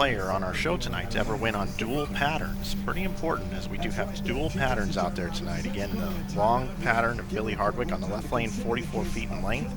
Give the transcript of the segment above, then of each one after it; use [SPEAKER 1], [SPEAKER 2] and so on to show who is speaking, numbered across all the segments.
[SPEAKER 1] player on our show tonight to ever win on dual patterns. Pretty important, as we do have dual patterns out there tonight. Again, the long pattern of Billy Hardwick on the left lane, 44 feet in length,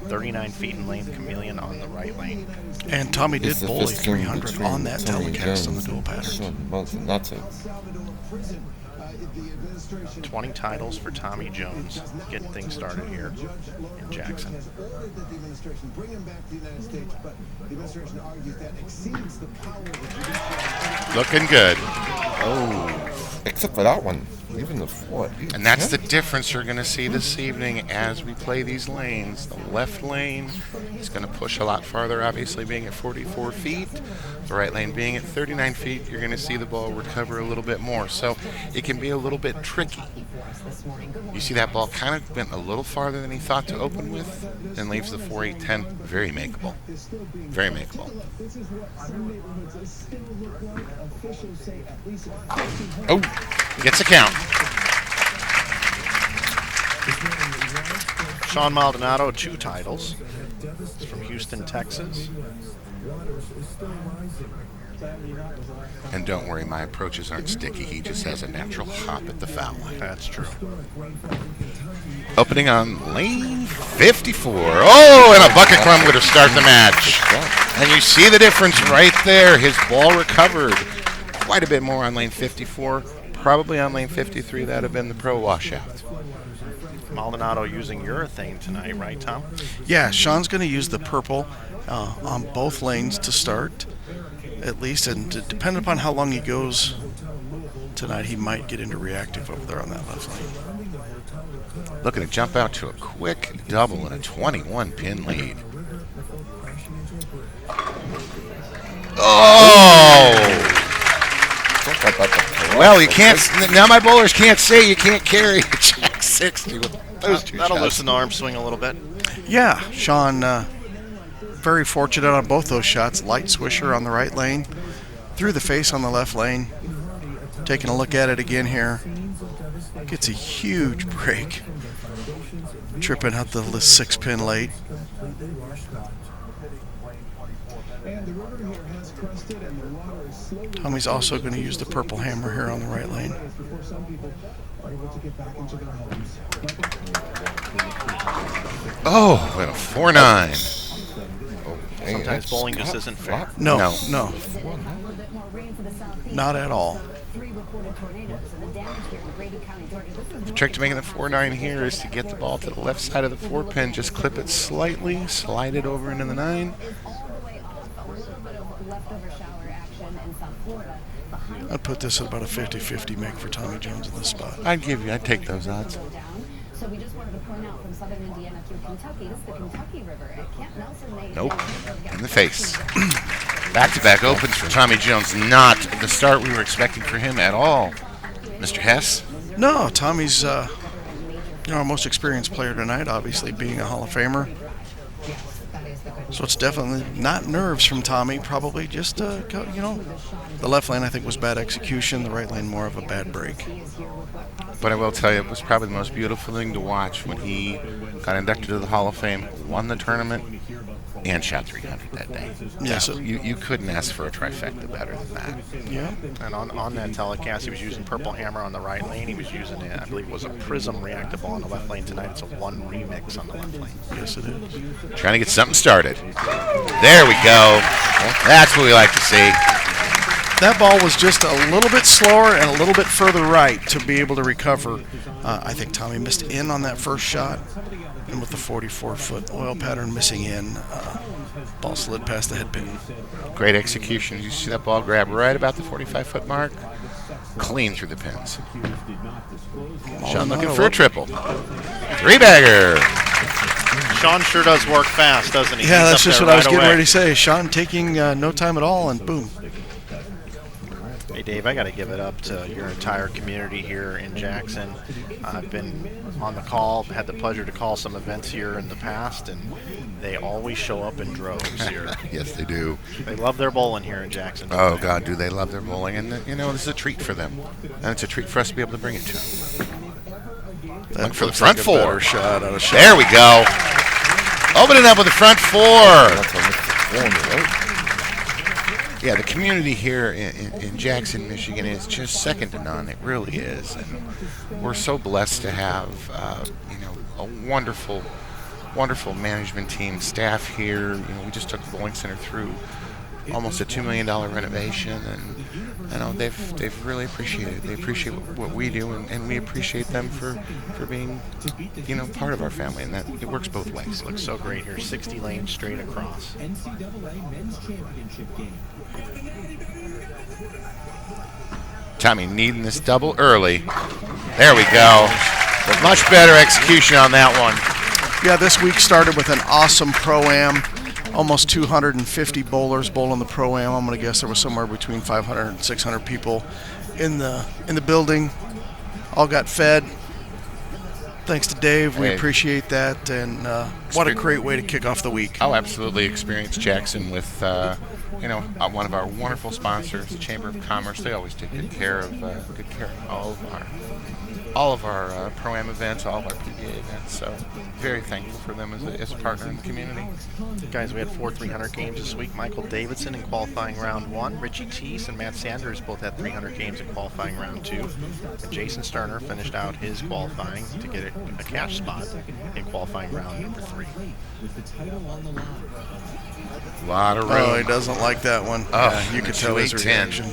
[SPEAKER 1] 39 feet in length, Chameleon on the right lane.
[SPEAKER 2] And Tommy did bowl a 300 on that telecast on the dual pattern.
[SPEAKER 1] 20 titles for Tommy Jones, getting things started here in Jackson.
[SPEAKER 3] Looking good.
[SPEAKER 4] Oh, except for that one. Even the foot.
[SPEAKER 3] And that's the difference you're going to see this evening as we play these lanes. The left lane is going to push a lot farther, obviously being at 44 feet. The right lane being at 39 feet, you're going to see the ball recover a little bit more. So it can be a little bit tricky. You see that ball kind of went a little farther than he thought to open with and leaves the 4-8-10 very makeable. Very makeable. Oh, gets a count.
[SPEAKER 1] Shawn Maldonado, 2 titles. He's from Houston, Texas.
[SPEAKER 3] And don't worry, my approaches aren't sticky. He just has a natural hop at the foul line.
[SPEAKER 1] That's true.
[SPEAKER 3] Opening on lane 54. Oh, and a bucket crumb to start the match. And you see the difference right there. His ball recovered quite a bit more on lane 54. Probably on lane 53, that would have been the pro washout.
[SPEAKER 1] Maldonado using urethane tonight, right, Tom?
[SPEAKER 2] Yeah, Shawn's going to use the purple on both lanes to start, at least. And depending upon how long he goes tonight, he might get into reactive over there on that left lane.
[SPEAKER 3] Looking to jump out to a quick double and a 21-pin lead. Oh! Well, you can't. Now my bowlers can't say you can't carry a Jack 60 with those two
[SPEAKER 1] That'll
[SPEAKER 3] shots.
[SPEAKER 1] loosen the arm swing a little bit.
[SPEAKER 2] Yeah, Shawn very fortunate on both those shots. Light swisher on the right lane, through the face on the left lane. Taking a look at it again here. Gets a huge break. Tripping out the 6-pin late. Tommy's also going to use the purple hammer here on the right lane.
[SPEAKER 3] Oh, and a 4-9.
[SPEAKER 1] Sometimes bowling just isn't fair.
[SPEAKER 2] No. Not at all.
[SPEAKER 3] The trick to making the 4-9 here is to get the ball to the left side of the 4-pin. Just clip it slightly, slide it over into the 9.
[SPEAKER 2] I'd put this at about a 50-50 make for Tommy Jones in this spot.
[SPEAKER 3] I'd take those odds.
[SPEAKER 5] So we just wanted to point out from southern Indiana through Kentucky, this is the Kentucky River. Camp Nelson made
[SPEAKER 3] Nope. In the face. Back-to-back opens for Tommy Jones. Not the start we were expecting for him at all. Mr. Hess?
[SPEAKER 2] No, Tommy's our most experienced player tonight, obviously being a Hall of Famer. So it's definitely not nerves from Tommy, probably just, the left lane I think was bad execution, the right lane more of a bad break.
[SPEAKER 3] But I will tell you, it was probably the most beautiful thing to watch when he got inducted to the Hall of Fame, won the tournament, and shot 300 that day.
[SPEAKER 2] Yeah,
[SPEAKER 3] so you couldn't ask for a trifecta better than that.
[SPEAKER 2] Yeah.
[SPEAKER 1] And on that telecast, he was using purple hammer on the right lane. He was using, I believe it was a prism reactive ball on the left lane tonight. It's a 1 remix on the left lane.
[SPEAKER 2] Yes, it is.
[SPEAKER 3] Trying to get something started. There we go. That's what we like to see.
[SPEAKER 2] That ball was just a little bit slower and a little bit further right to be able to recover. I think Tommy missed in on that first shot. And with the 44-foot oil pattern missing in, ball slid past the head pin.
[SPEAKER 3] Great execution. You see that ball grab right about the 45-foot mark? Clean through the pins. Shawn looking for a triple. 3-bagger.
[SPEAKER 1] Shawn sure does work fast, doesn't he?
[SPEAKER 2] Yeah,
[SPEAKER 1] He's
[SPEAKER 2] that's
[SPEAKER 1] up
[SPEAKER 2] just
[SPEAKER 1] there
[SPEAKER 2] what I was
[SPEAKER 1] right
[SPEAKER 2] getting
[SPEAKER 1] away.
[SPEAKER 2] ready to say. Shawn taking no time at all, and boom.
[SPEAKER 1] Hey, Dave, I got to give it up to your entire community here in Jackson. I've been on the call, had the pleasure to call some events here in the past, and they always show up in droves here.
[SPEAKER 3] Yes, they do.
[SPEAKER 1] They love their bowling here in Jackson.
[SPEAKER 3] Oh, God, do they love their bowling. And, this is a treat for them. And it's a treat for us to be able to bring it to them. Look for the front four.
[SPEAKER 2] Shot out of shot.
[SPEAKER 3] There we go. Opening up with the front four. Yeah, the community here in Jackson, Michigan is just second to none. It really is. And we're so blessed to have, a wonderful management team, staff here. We just took the bowling center through almost a $2 million renovation, and they've really appreciated it. They appreciate what we do, and we appreciate them for being part of our family, and that it works both ways.
[SPEAKER 1] Looks so great here. 60 lanes straight across.
[SPEAKER 3] Tommy needing this double early. There we go. Much better execution on that one.
[SPEAKER 2] Yeah, this week started with an awesome Pro-Am. Almost 250 bowlers bowling the Pro-Am. I'm going to guess there was somewhere between 500 and 600 people in the building. All got fed. Thanks to Dave. We appreciate that. And what a great way to kick off the week.
[SPEAKER 3] Oh, absolutely. Experience Jackson with, one of our wonderful sponsors, the Chamber of Commerce. They always take good care of all of our Pro-Am events, all of our PBA events. So very thankful for them as a partner in the community.
[SPEAKER 1] Guys, we had 4 300 games this week. Michael Davidson in qualifying round 1. Richie Teese and Matt Sanders both had 300 games in qualifying round 2. And Jason Sterner finished out his qualifying to get a cash spot in qualifying round number 3.
[SPEAKER 3] A lot of room.
[SPEAKER 2] Oh, he doesn't like that one.
[SPEAKER 3] Oh,
[SPEAKER 2] yeah, you could tell his reaction.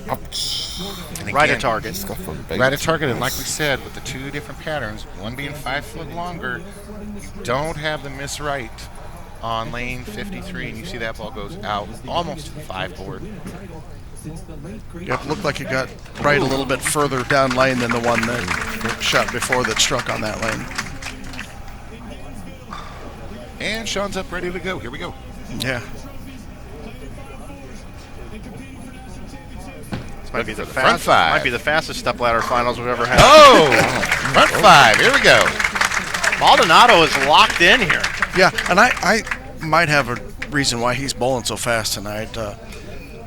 [SPEAKER 3] And
[SPEAKER 1] Right
[SPEAKER 3] again,
[SPEAKER 1] at target.
[SPEAKER 3] Right at target, and like we said, with the 2 different patterns, one being 5 foot longer, you don't have the miss right on lane 53, and you see that ball goes out almost to the 5 board.
[SPEAKER 2] Yep, looked like it got right a little bit further down lane than the one that shot before that struck on that lane.
[SPEAKER 3] And Shawn's up ready to go. Here we go.
[SPEAKER 2] Yeah.
[SPEAKER 1] Might be the
[SPEAKER 3] front 5.
[SPEAKER 1] Might be the fastest stepladder finals we've ever had.
[SPEAKER 3] Oh, front 5. Here we go.
[SPEAKER 1] Maldonado is locked in here.
[SPEAKER 2] Yeah, and I might have a reason why he's bowling so fast tonight.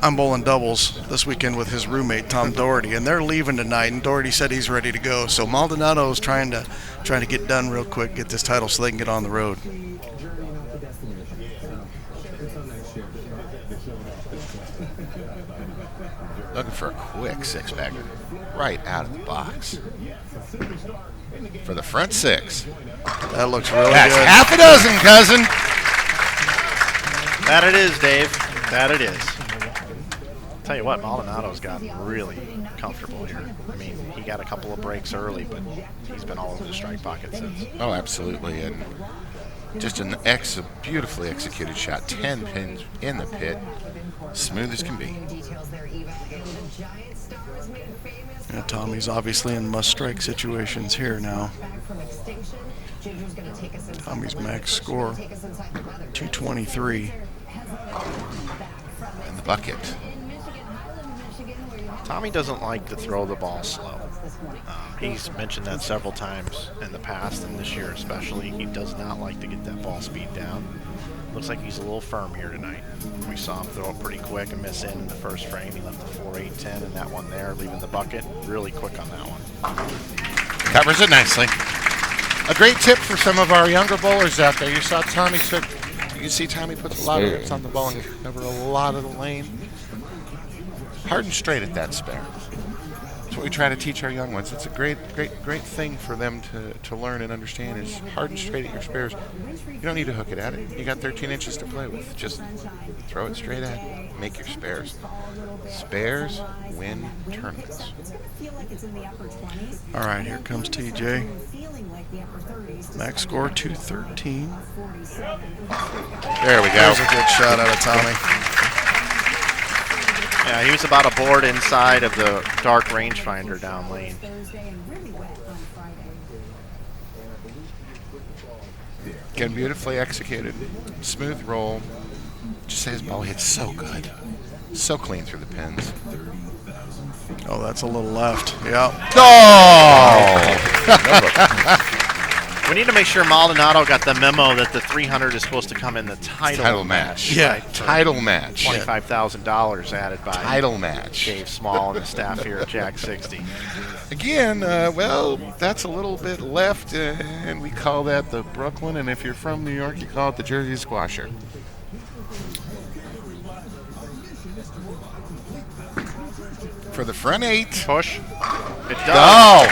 [SPEAKER 2] I'm bowling doubles this weekend with his roommate Tom Doherty, and they're leaving tonight. And Doherty said he's ready to go. So Maldonado is trying to get done real quick, get this title, so they can get on the road.
[SPEAKER 3] Looking for a quick 6-bagger right out of the box for the front 6.
[SPEAKER 2] That looks really
[SPEAKER 3] That's
[SPEAKER 2] good.
[SPEAKER 3] half a dozen, cousin.
[SPEAKER 1] That it is, Dave. That it is. Tell you what, Maldonado's gotten really comfortable here. I mean, he got a couple of breaks early, but he's been all over the strike pocket since.
[SPEAKER 3] Oh, absolutely, and just an beautifully executed shot. 10 pins in the pit, smooth as can be.
[SPEAKER 2] Yeah, Tommy's obviously in must-strike situations here now. Tommy's max score, 223.
[SPEAKER 3] And the bucket.
[SPEAKER 1] Tommy doesn't like to throw the ball slow. He's mentioned that several times in the past, and this year especially. He does not like to get that ball speed down. Looks like he's a little firm here tonight. We saw him throw it pretty quick and miss in the first frame. He left the 4-8-10, and that one there, leaving the bucket really quick on that one.
[SPEAKER 3] Covers it nicely. A great tip for some of our younger bowlers out there. You see Tommy puts a lot of hips on the ball and cover a lot of the lane. Hard and straight at that spare. That's what we try to teach our young ones. It's a great thing for them to learn and understand is hard and straight at your spares. You don't need to hook it at it. You got 13 inches to play with. Just throw it straight at it. Make your spares. Spares win tournaments.
[SPEAKER 2] All right, here comes TJ. Max score 213.
[SPEAKER 3] There we go.
[SPEAKER 2] There's a good shot out of Tommy.
[SPEAKER 1] Yeah, he was about a board inside of the dark rangefinder down lane.
[SPEAKER 3] Again, beautifully executed. Smooth roll. Just say his ball hits so good. So clean through the pins.
[SPEAKER 2] Oh, that's a little left. Yeah.
[SPEAKER 3] Oh!
[SPEAKER 1] We need to make sure Maldonado got the memo that the 300 is supposed to come in the title match.
[SPEAKER 2] Yeah.
[SPEAKER 1] Right,
[SPEAKER 3] Title match.
[SPEAKER 1] $25,000 added by
[SPEAKER 3] Title match.
[SPEAKER 1] Dave Small and the staff here at Jack 60.
[SPEAKER 3] Again, well, that's a little bit left, and we call that the Brooklyn, and if you're from New York, you call it the Jersey Squasher. For the front 8.
[SPEAKER 1] Push. It does.
[SPEAKER 3] Oh!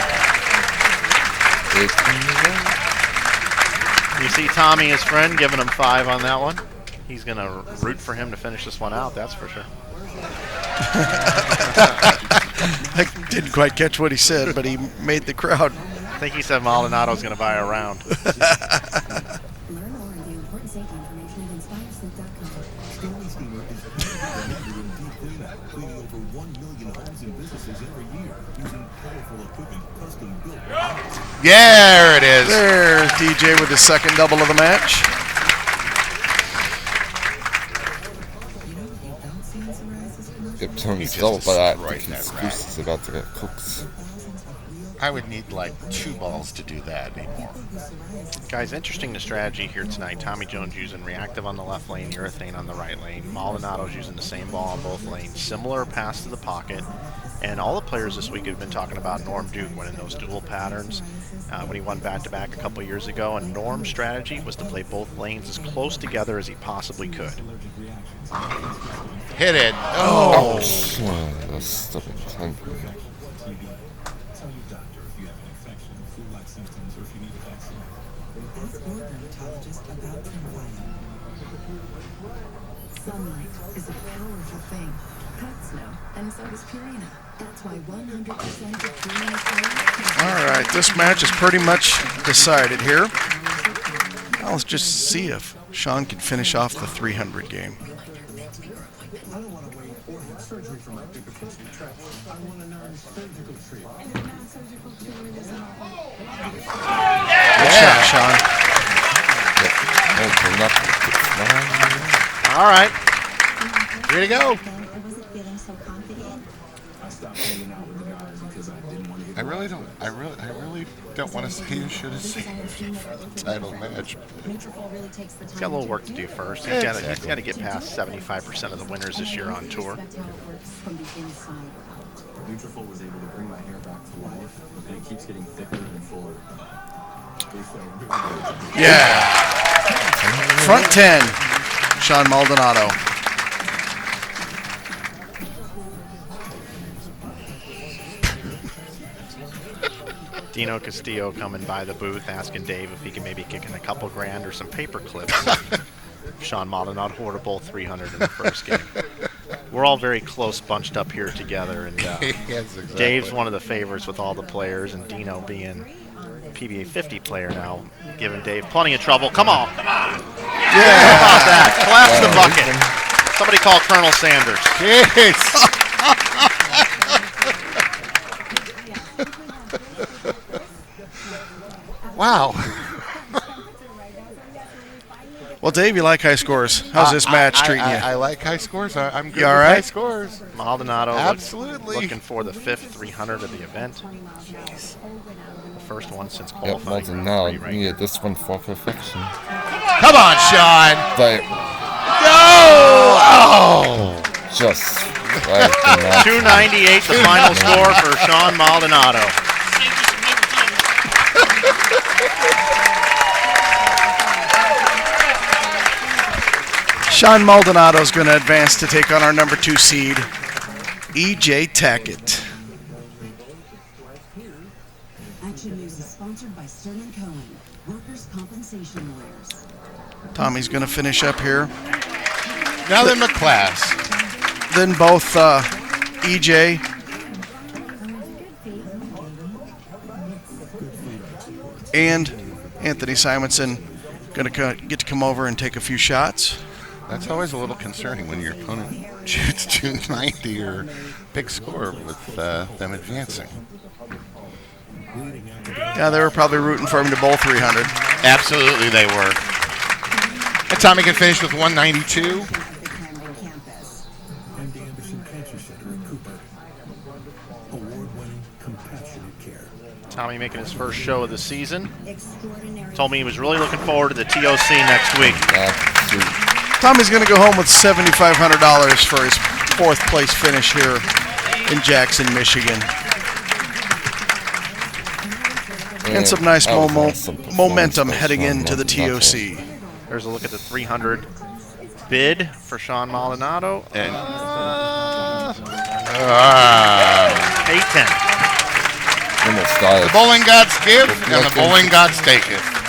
[SPEAKER 1] You see Tommy, his friend, giving him 5 on that one. He's going to root for him to finish this one out, that's for sure.
[SPEAKER 2] I didn't quite catch what he said, but he made the crowd.
[SPEAKER 1] I think he said Maldonado's going to buy a round.
[SPEAKER 5] Learn more on the important safety information at inspiresleep.com.
[SPEAKER 6] Stanley Steamer is cleaning over 1 million homes and businesses every year using powerful equipment custom built.
[SPEAKER 3] Yeah, there it is.
[SPEAKER 2] There's DJ with his second double of the match.
[SPEAKER 4] Get Tony
[SPEAKER 3] He just
[SPEAKER 4] still, but I
[SPEAKER 3] destroyed
[SPEAKER 4] think his
[SPEAKER 3] that
[SPEAKER 4] goose is about to get cooked.
[SPEAKER 3] I would need like 2 balls to do that anymore.
[SPEAKER 1] Guys, interesting the strategy here tonight. Tommy Jones using reactive on the left lane, urethane on the right lane. Maldonado's using the same ball on both lanes. Similar pass to the pocket. And all the players this week have been talking about Norm Duke winning those dual patterns when he won back-to-back a couple years ago. And Norm's strategy was to play both lanes as close together as he possibly could.
[SPEAKER 3] Hit it.
[SPEAKER 4] Oh,
[SPEAKER 3] Oh!
[SPEAKER 4] that's stupid.
[SPEAKER 7] Sunlight is a powerful thing. Cats know, and so does Purina. That's why 100% of Purina products.
[SPEAKER 2] All right, this match is pretty much decided here. Now let's just see if Shawn can finish off the 300 game.
[SPEAKER 6] I don't want to wait or have surgery for my bigger pussy trap. I want a non-surgical treatment.
[SPEAKER 2] Good shot, Shawn.
[SPEAKER 1] All right.
[SPEAKER 3] Here to go.
[SPEAKER 7] I wasn't feeling so confident.
[SPEAKER 6] I stopped hanging out with the guys because I didn't want to get
[SPEAKER 3] I really don't want to say you should have saved the title match.
[SPEAKER 5] Nutrafol really takes the time.
[SPEAKER 1] He's got a little work to do first. He's got to get past 75% of the winners this year on tour.
[SPEAKER 5] That's how it works from the inside out.
[SPEAKER 6] Nutrafol was able to bring my hair back to life, and it keeps getting thicker and fuller.
[SPEAKER 2] Yeah. Front 10, Shawn Maldonado.
[SPEAKER 1] Dino Castillo coming by the booth asking Dave if he can maybe kick in a couple grand or some paper clips. Shawn Maldonado ordered both 300 in the first game. We're all very close bunched up here together, and
[SPEAKER 3] Yes, exactly.
[SPEAKER 1] Dave's one of the favorites with all the players, and Dino being PBA 50 player now, giving Dave plenty of trouble. Come on, come on.
[SPEAKER 2] Yeah.
[SPEAKER 1] How about that? Collapse the bucket. Somebody call Colonel Sanders.
[SPEAKER 3] Jeez. Wow.
[SPEAKER 2] Well, Dave, you like high scores. How's this match treating you?
[SPEAKER 3] I like high scores. I'm good
[SPEAKER 2] You all
[SPEAKER 3] with
[SPEAKER 2] right?
[SPEAKER 3] high scores.
[SPEAKER 1] Maldonado
[SPEAKER 3] Absolutely.
[SPEAKER 1] looking for the 5th 300 of the event. The first one since
[SPEAKER 4] Yep,
[SPEAKER 1] qualifying.
[SPEAKER 4] Maldonado
[SPEAKER 1] Grand Prix right
[SPEAKER 4] needed this one for perfection.
[SPEAKER 3] Come on, Shawn.
[SPEAKER 4] But
[SPEAKER 3] No! Oh!
[SPEAKER 4] just right at the match.
[SPEAKER 1] 298, the final score for Shawn Maldonado.
[SPEAKER 2] Shawn Maldonado's going to advance to take on our number 2 seed, E.J. Tackett.
[SPEAKER 7] Action News is sponsored by Stern & Cohen, workers' compensation lawyers.
[SPEAKER 2] Tommy's going to finish up here.
[SPEAKER 3] Now then, the class.
[SPEAKER 2] Then both E.J. and Anthony Simonson going to get to come over and take a few shots.
[SPEAKER 3] That's always a little concerning when your opponent shoots 290 or big score with them advancing.
[SPEAKER 2] Yeah, they were probably rooting for him to bowl 300.
[SPEAKER 3] Absolutely, they were. And Tommy can finish with 192.
[SPEAKER 6] MD Anderson Cancer Center in Cooper. Award-winning, compassionate care.
[SPEAKER 1] Tommy making his first show of the season.
[SPEAKER 7] Extraordinary.
[SPEAKER 1] Told me he was really looking forward to the TOC next week.
[SPEAKER 2] Tommy's going to go home with $7,500 for his 4th place finish here in Jackson, Michigan. And some nice momentum heading into the TOC.
[SPEAKER 1] There's a look at the 300 bid for Shawn Maldonado. And 8-10.
[SPEAKER 4] Almost died.
[SPEAKER 3] The bowling gods give and the bowling gods taketh.